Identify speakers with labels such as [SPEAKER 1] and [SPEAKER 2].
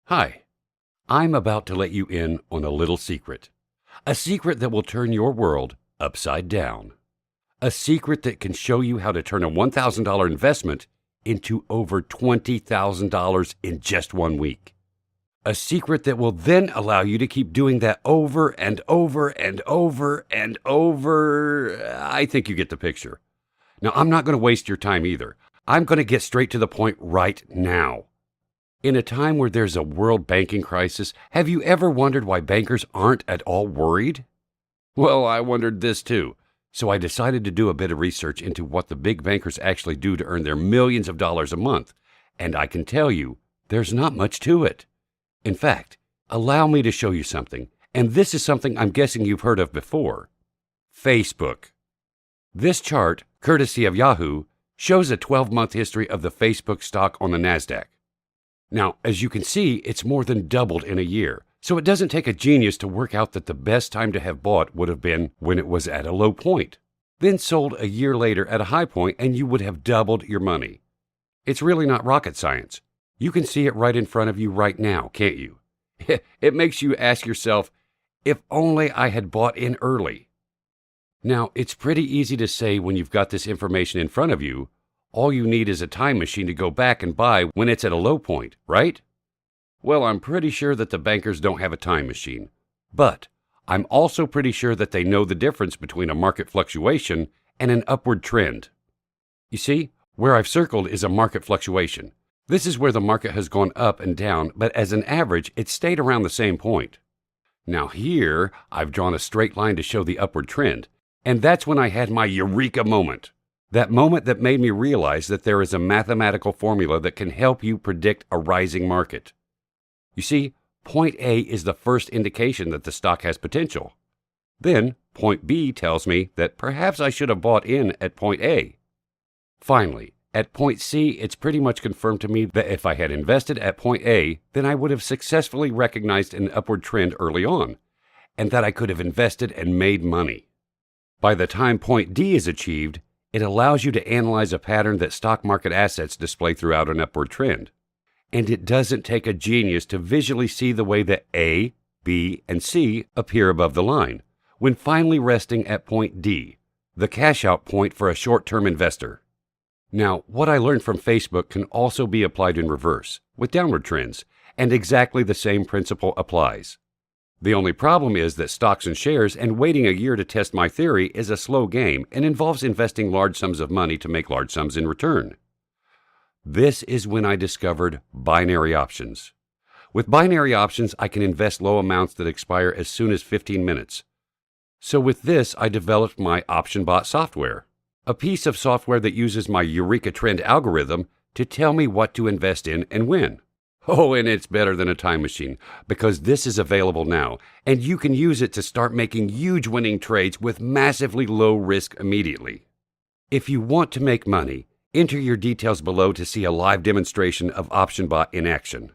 [SPEAKER 1] Hi, I'm about to let you in on a little secret. A secret that will turn your world upside down. A secret that can show you how to turn a $1,000 investment into over $20,000 in just 1 week. A secret that will then allow you to keep doing that over and over and over and over. I think you get the picture. Now, I'm not going to waste your time either. I'm going to get straight to the point right now. In a time where there's a world banking crisis, have you ever wondered why bankers aren't at all worried? Well, I wondered this too. So I decided to do a bit of research into what the big bankers actually do to earn their millions of dollars a month. And I can tell you, there's not much to it. In fact, allow me to show you something. And this is something I'm guessing you've heard of before. Facebook. This chart, courtesy of Yahoo, shows a 12-month history of the Facebook stock on the NASDAQ. Now, as you can see, it's more than doubled in a year. So it doesn't take a genius to work out that the best time to have bought would have been when it was at a low point, then sold a year later at a high point, and you would have doubled your money. It's really not rocket science. You can see it right in front of you right now, can't you? It makes you ask yourself, if only I had bought in early. Now, it's pretty easy to say when you've got this information in front of you, all you need is a time machine to go back and buy when it's at a low point, right? Well, I'm pretty sure that the bankers don't have a time machine, but I'm also pretty sure that they know the difference between a market fluctuation and an upward trend. You see, where I've circled is a market fluctuation. This is where the market has gone up and down, but as an average, it's stayed around the same point. Now here, I've drawn a straight line to show the upward trend, and that's when I had my eureka moment. That moment that made me realize that there is a mathematical formula that can help you predict a rising market. You see, point A is the first indication that the stock has potential. Then, point B tells me that perhaps I should have bought in at point A. Finally, at point C, it's pretty much confirmed to me that if I had invested at point A, then I would have successfully recognized an upward trend early on, and that I could have invested and made money. By the time point D is achieved, it allows you to analyze a pattern that stock market assets display throughout an upward trend. And it doesn't take a genius to visually see the way that A, B, and C appear above the line, when finally resting at point D, the cash-out point for a short-term investor. Now, what I learned from Facebook can also be applied in reverse, with downward trends, and exactly the same principle applies. The only problem is that stocks and shares and waiting a year to test my theory is a slow game and involves investing large sums of money to make large sums in return. This is when I discovered binary options. With binary options, I can invest low amounts that expire as soon as 15 minutes. So with this, I developed my OptionBot software, a piece of software that uses my Eureka Trend algorithm to tell me what to invest in and when. Oh, and it's better than a time machine, because this is available now, and you can use it to start making huge winning trades with massively low risk immediately. If you want to make money, enter your details below to see a live demonstration of OptionBot in action.